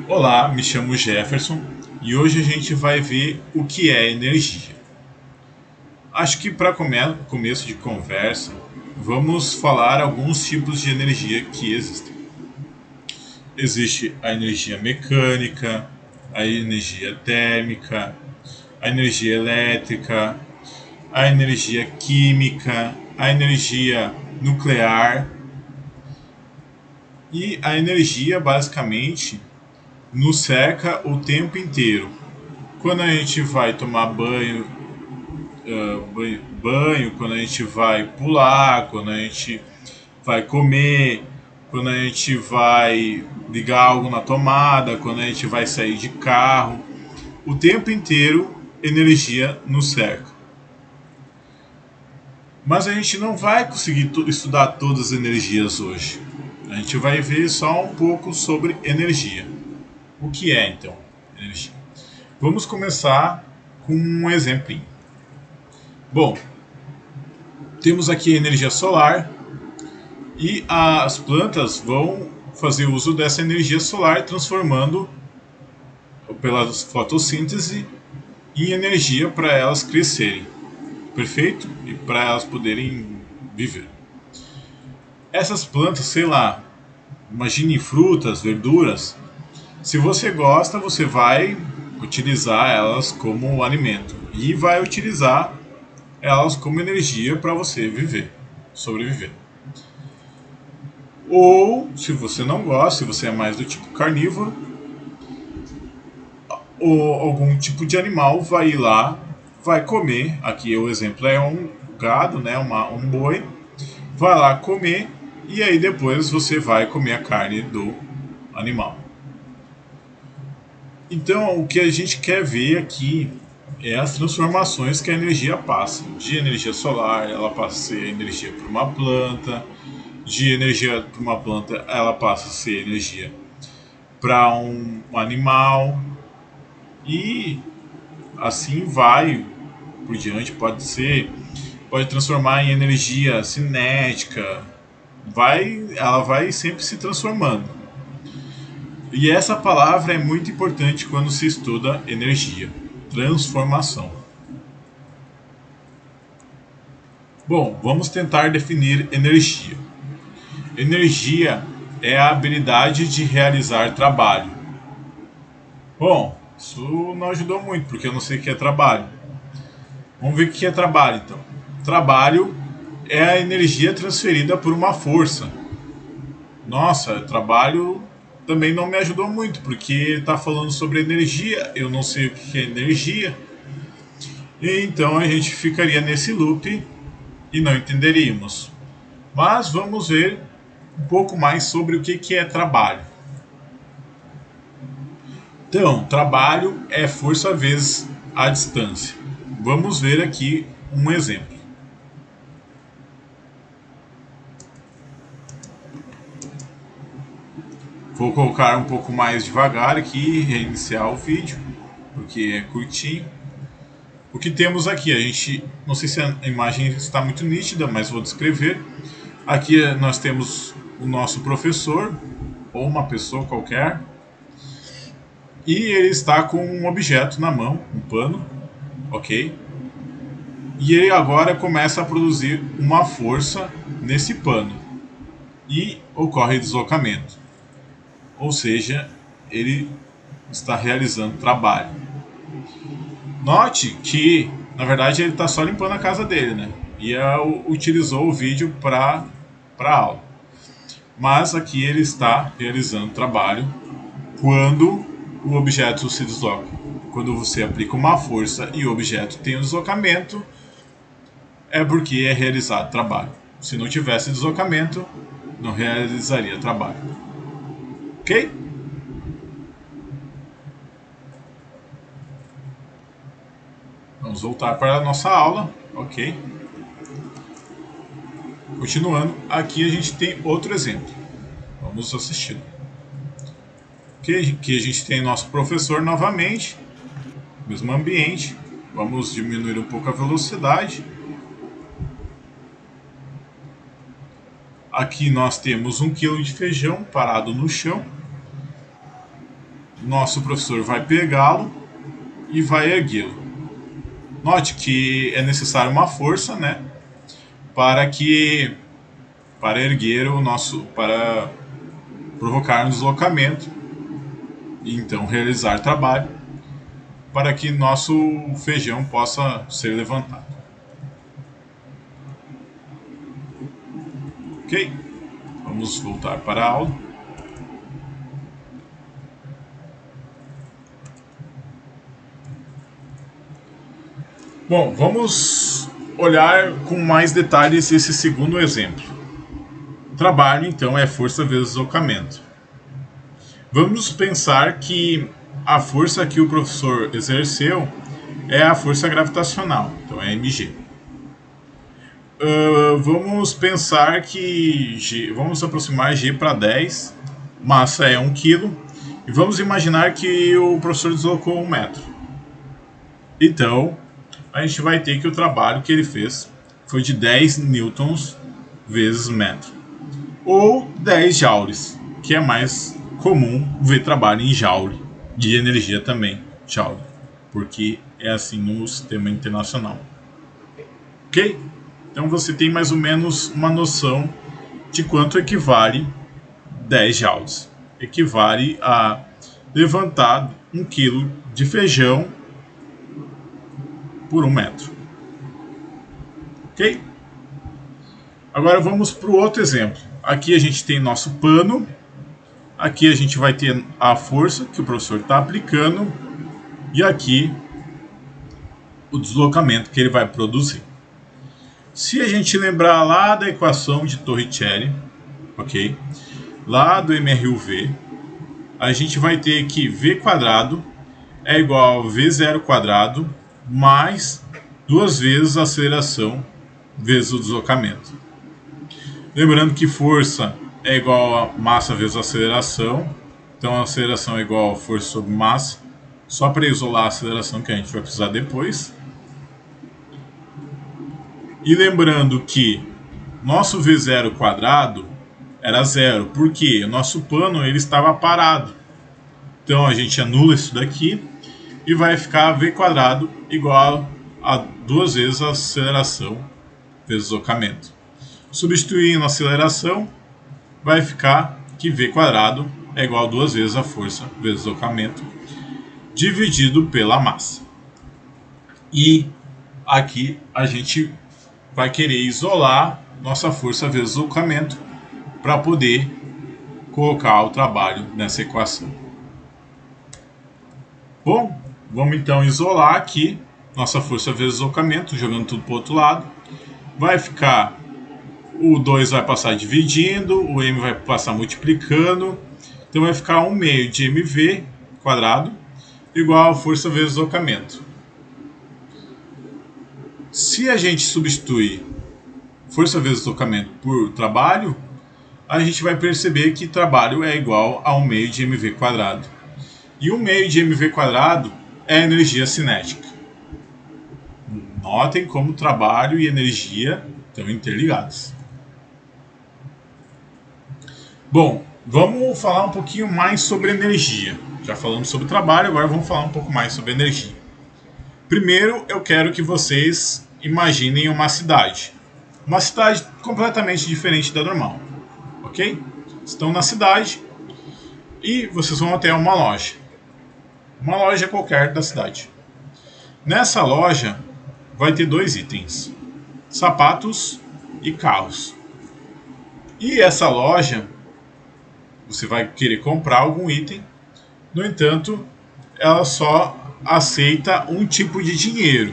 Olá, me chamo Jefferson e hoje a gente vai ver o que é energia. Acho que para começo de conversa, vamos falar alguns tipos de energia que existem. Existe a energia mecânica, a energia térmica, a energia elétrica, a energia química, a energia nuclear e a energia basicamente nos cerca o tempo inteiro. Quando a gente vai tomar banho, quando a gente vai pular, quando a gente vai comer, quando a gente vai ligar algo na tomada, quando a gente vai sair de carro. O tempo inteiro, energia nos cerca. Mas a gente não vai conseguir estudar todas as energias hoje. A gente vai ver só um pouco sobre energia. O que é então energia? Vamos começar com um exemplinho. Bom, temos aqui a energia solar e as plantas vão fazer uso dessa energia solar, transformando pela fotossíntese em energia para elas crescerem, perfeito? E para elas poderem viver. Essas plantas, sei lá, imagine frutas, verduras. Se você gosta, você vai utilizar elas como alimento e vai utilizar elas como energia para você viver, sobreviver. Ou, se você não gosta, se você é mais do tipo carnívoro, ou algum tipo de animal vai ir lá, vai comer. Aqui o exemplo é um gado, né, um boi, vai lá comer e aí depois você vai comer a carne do animal. Então, o que a gente quer ver aqui é as transformações que a energia passa. De energia solar, ela passa a ser energia para uma planta. De energia para uma planta, ela passa a ser energia para um animal. E assim vai por diante. Pode transformar em energia cinética. Ela vai sempre se transformando. E essa palavra é muito importante quando se estuda energia, transformação. Bom, vamos tentar definir energia. Energia é a habilidade de realizar trabalho. Bom, isso não ajudou muito, porque eu não sei o que é trabalho. Vamos ver o que é trabalho, então. Trabalho é a energia transferida por uma força. Nossa, trabalho também não me ajudou muito, porque ele está falando sobre energia, eu não sei o que é energia, e então a gente ficaria nesse loop e não entenderíamos. Mas vamos ver um pouco mais sobre o que é trabalho. Então, trabalho é força vezes a distância. Vamos ver aqui um exemplo. Vou colocar um pouco mais devagar aqui, reiniciar o vídeo, porque é curtinho. O que temos aqui? A gente, não sei se a imagem está muito nítida, mas vou descrever. Aqui nós temos o nosso professor, ou uma pessoa qualquer, e ele está com um objeto na mão, um pano, ok? E ele agora começa a produzir uma força nesse pano e ocorre deslocamento. Ou seja, ele está realizando trabalho. Note que, na verdade, ele está só limpando a casa dele, né? E utilizou o vídeo para a aula. Mas aqui ele está realizando trabalho quando o objeto se desloca. Quando você aplica uma força e o objeto tem um deslocamento, é porque é realizado trabalho. Se não tivesse deslocamento, não realizaria trabalho. Ok? Vamos voltar para a nossa aula. Ok? Continuando, aqui a gente tem outro exemplo. Vamos assistir. Aqui a gente tem nosso professor novamente, mesmo ambiente. Vamos diminuir um pouco a velocidade. Aqui nós temos 1 quilo de feijão parado no chão. nosso professor vai pegá-lo e vai erguê-lo. Note que é necessário uma força, né, para erguer o nosso, para provocar um deslocamento e então realizar trabalho para que nosso feijão possa ser levantado. Ok? Vamos voltar para a aula. Bom, vamos olhar com mais detalhes esse segundo exemplo. O trabalho, então, é força vezes deslocamento. Vamos pensar que a força que o professor exerceu é a força gravitacional, então é mg. Vamos pensar que vamos aproximar g para 10, massa é 1 kg, e vamos imaginar que o professor deslocou 1 metro. Então, a gente vai ter que o trabalho que ele fez foi de 10 newtons vezes metro, ou 10 joules, que é mais comum ver trabalho em joule, de energia também, joule, porque é assim no sistema internacional. Ok? Então você tem mais ou menos uma noção de quanto equivale 10 joules. Equivale a levantar 1 kg de feijão por 1 metro. Ok? Agora vamos para o outro exemplo. Aqui a gente tem nosso pano. Aqui a gente vai ter a força que o professor está aplicando. E aqui o deslocamento que ele vai produzir. Se a gente lembrar lá da equação de Torricelli, ok? Lá do MRUV, a gente vai ter que V quadrado é igual a V0 quadrado mais 2 vezes a aceleração vezes o deslocamento. Lembrando que força é igual a massa vezes a aceleração. Então a aceleração é igual a força sobre massa. Só para isolar a aceleração que a gente vai precisar depois. E lembrando que nosso V0 quadrado era zero, porque o nosso pano ele estava parado. Então a gente anula isso daqui e vai ficar V quadrado igual a 2 vezes a aceleração vezes deslocamento. Substituindo a aceleração, vai ficar que V quadrado é igual a 2 vezes a força vezes deslocamento dividido pela massa. E aqui a gente vai querer isolar nossa força vezes deslocamento para poder colocar o trabalho nessa equação. Bom, vamos então isolar aqui nossa força vezes deslocamento, jogando tudo para o outro lado. Vai ficar, o 2 vai passar dividindo, o m vai passar multiplicando, então vai ficar 1 meio de mv quadrado igual a força vezes deslocamento. Se a gente substituir força vezes deslocamento por trabalho, a gente vai perceber que trabalho é igual a 1 meio de mv quadrado. E 1 meio de mv quadrado é energia cinética. Notem como trabalho e energia estão interligados. Bom, vamos falar um pouquinho mais sobre energia. Já falamos sobre trabalho, agora vamos falar um pouco mais sobre energia. Primeiro, eu quero que vocês imaginem uma cidade. Uma cidade completamente diferente da normal. Ok? Estão na cidade e vocês vão até uma loja. Uma loja qualquer da cidade. Nessa loja vai ter 2 itens: sapatos e carros. E essa loja, você vai querer comprar algum item, no entanto, ela só aceita um tipo de dinheiro.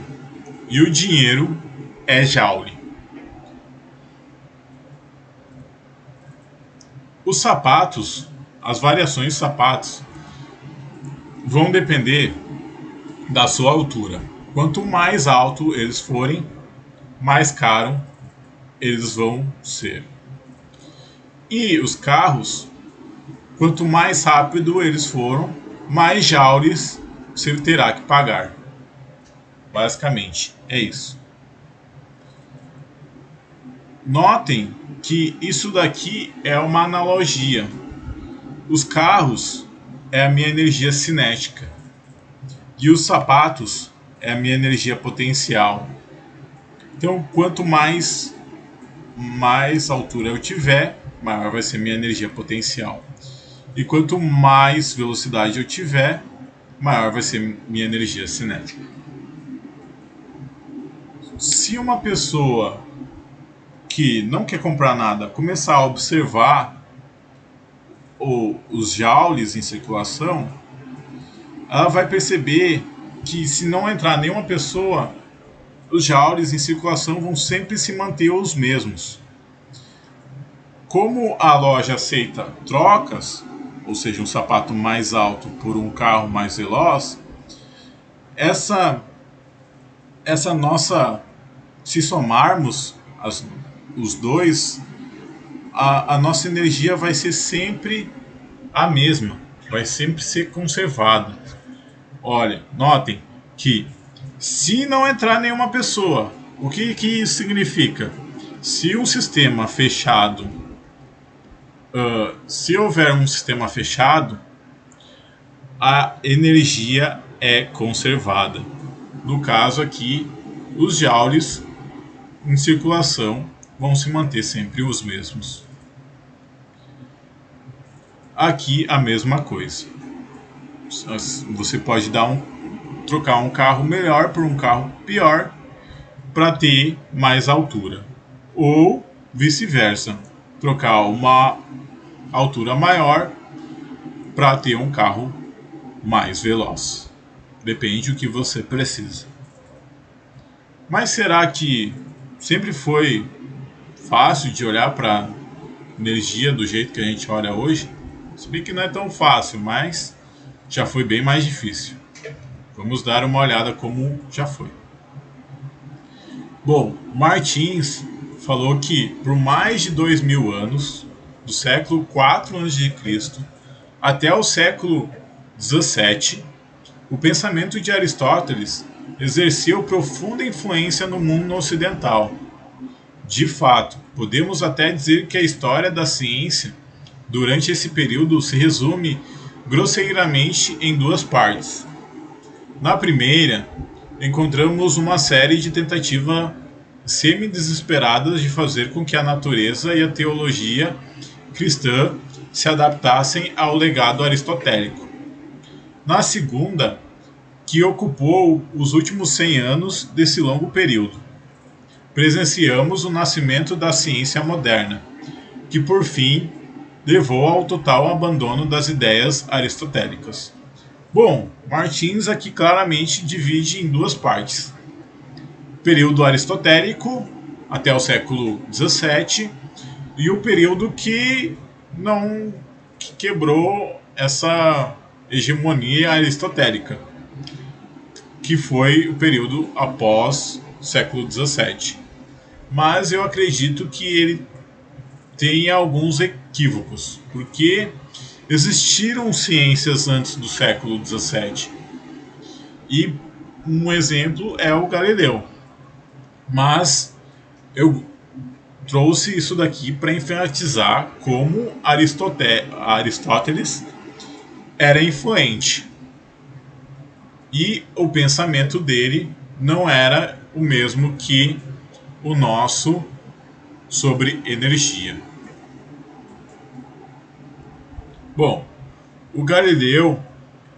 E o dinheiro é joule. Os sapatos, as variações de sapatos, vão depender da sua altura. Quanto mais alto eles forem, mais caro eles vão ser. E os carros, quanto mais rápido eles foram, mais joules você terá que pagar. Basicamente, é isso. Notem que isso daqui é uma analogia. Os carros é a minha energia cinética. E os sapatos é a minha energia potencial. Então, quanto mais altura eu tiver, maior vai ser minha energia potencial. E quanto mais velocidade eu tiver, maior vai ser minha energia cinética. Se uma pessoa que não quer comprar nada começar a observar os joules em circulação, ela vai perceber que se não entrar nenhuma pessoa, os joules em circulação vão sempre se manter os mesmos. Como a loja aceita trocas, ou seja, um sapato mais alto por um carro mais veloz, essa nossa, se somarmos os dois, a nossa energia vai ser sempre a mesma, vai sempre ser conservada. Olha, notem que se não entrar nenhuma pessoa, o que isso significa? Se um sistema fechado, se houver um sistema fechado, a energia é conservada. No caso aqui, os joules em circulação vão se manter sempre os mesmos. Aqui a mesma coisa. Você pode trocar um carro melhor por um carro pior para ter mais altura. Ou vice-versa, trocar uma altura maior para ter um carro mais veloz. Depende do que você precisa. Mas será que sempre foi fácil de olhar para energia do jeito que a gente olha hoje? Se bem que não é tão fácil, mas já foi bem mais difícil. Vamos dar uma olhada como já foi. Bom, Martins falou que por mais de 2000 anos, do século 4 a.C. até o século 17, o pensamento de Aristóteles exerceu profunda influência no mundo ocidental. De fato, podemos até dizer que a história da ciência durante esse período se resume grosseiramente em duas partes. Na primeira, encontramos uma série de tentativas semi-desesperadas de fazer com que a natureza e a teologia cristã se adaptassem ao legado aristotélico. Na segunda, que ocupou os últimos 100 anos desse longo período, presenciamos o nascimento da ciência moderna, que por fim levou ao total abandono das ideias aristotélicas. Bom, Martins aqui claramente divide em duas partes. Período aristotélico, até o século XVII, e o período que quebrou essa hegemonia aristotélica, que foi o período após o século XVII. Mas eu acredito que ele tem alguns equívocos, porque existiram ciências antes do século XVII. E um exemplo é o Galileu. Mas eu trouxe isso daqui para enfatizar como Aristóteles era influente. E o pensamento dele não era o mesmo que o nosso sobre energia. Bom, o Galileu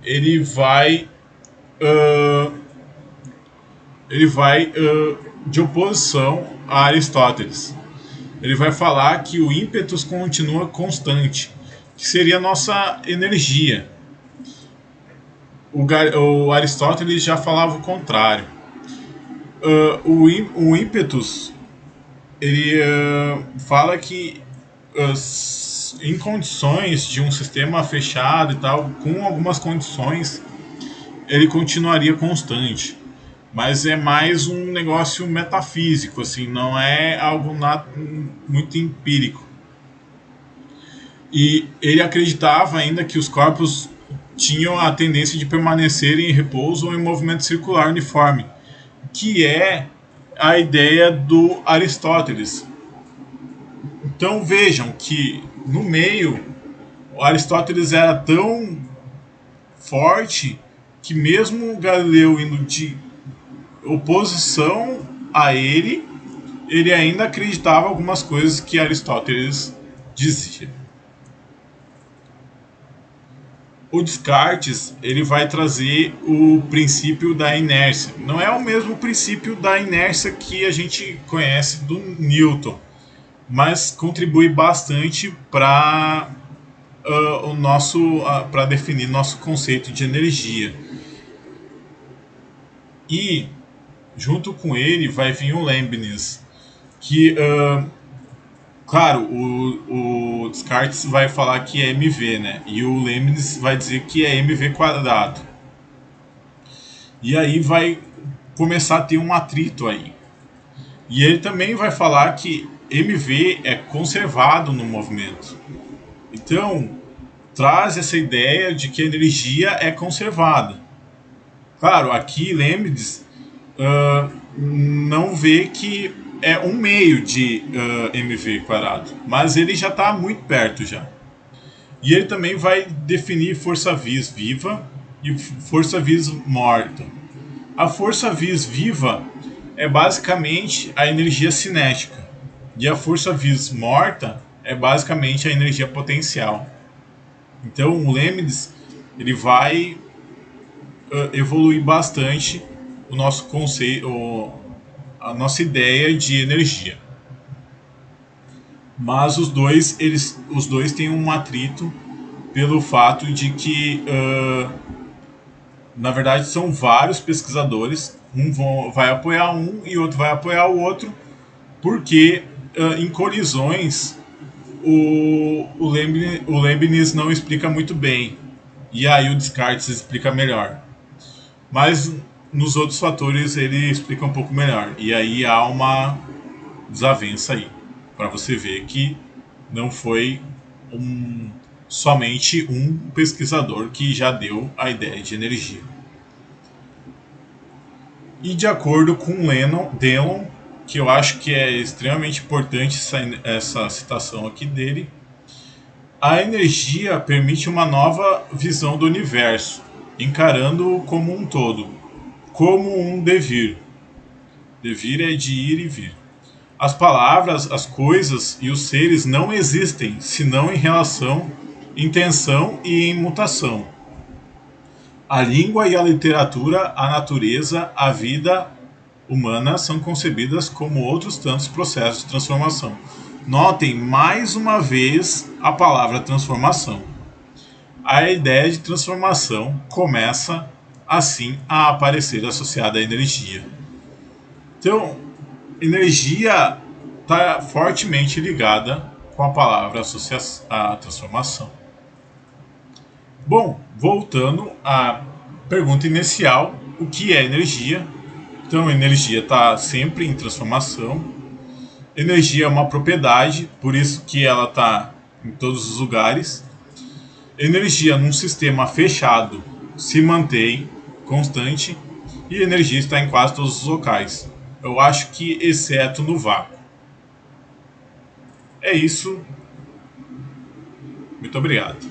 ele vai de oposição a Aristóteles. Ele vai falar que o ímpetus continua constante, que seria a nossa energia. O Aristóteles já falava o contrário. O ímpetus ele fala que em condições de um sistema fechado e tal, com algumas condições, ele continuaria constante. Mas é mais um negócio metafísico, assim, não é algo muito empírico. E ele acreditava ainda que os corpos tinham a tendência de permanecer em repouso ou em movimento circular uniforme, que é a ideia do Aristóteles. Então vejam que no meio, o Aristóteles era tão forte que mesmo Galileu indo de oposição a ele ainda acreditava algumas coisas que Aristóteles dizia. O Descartes ele vai trazer o princípio da inércia. Não é o mesmo princípio da inércia que a gente conhece do Newton, mas contribui bastante para para definir nosso conceito de energia. E junto com ele vai vir o Leibniz, que claro, o Descartes vai falar que é mv, né? E o Leibniz vai dizer que é mv quadrado. E aí vai começar a ter um atrito aí. E ele também vai falar que mv é conservado no movimento. Então, traz essa ideia de que a energia é conservada. Claro, aqui Leibniz não vê que é um meio de mv quadrado, mas ele já está muito perto já. E ele também vai definir força vis viva e força vis morta. A força vis viva é basicamente a energia cinética e a força vis morta é basicamente a energia potencial. Então o Leibniz ele vai evoluir bastante o nosso conceito, a nossa ideia de energia. Mas os dois têm um atrito pelo fato de que, na verdade, são vários pesquisadores, vai apoiar um e outro vai apoiar o outro, porque em colisões o Leibniz não explica muito bem, e aí o Descartes explica melhor. Mas nos outros fatores ele explica um pouco melhor, e aí há uma desavença aí, para você ver que não foi somente um pesquisador que já deu a ideia de energia. E de acordo com Delon, que eu acho que é extremamente importante essa citação aqui dele, a energia permite uma nova visão do universo, encarando-o como um todo, como um devir. Devir é de ir e vir. As palavras, as coisas e os seres não existem senão em relação, em tensão e em mutação. A língua e a literatura, a natureza, a vida humana são concebidas como outros tantos processos de transformação. Notem mais uma vez a palavra transformação. A ideia de transformação começa assim a aparecer associada à energia. Então, energia está fortemente ligada com a palavra à transformação. Bom, voltando à pergunta inicial, o que é energia? Então, energia está sempre em transformação. Energia é uma propriedade, por isso que ela está em todos os lugares. Energia num sistema fechado se mantém constante e energia está em quase todos os locais. Eu acho que exceto no vácuo. É isso. Muito obrigado.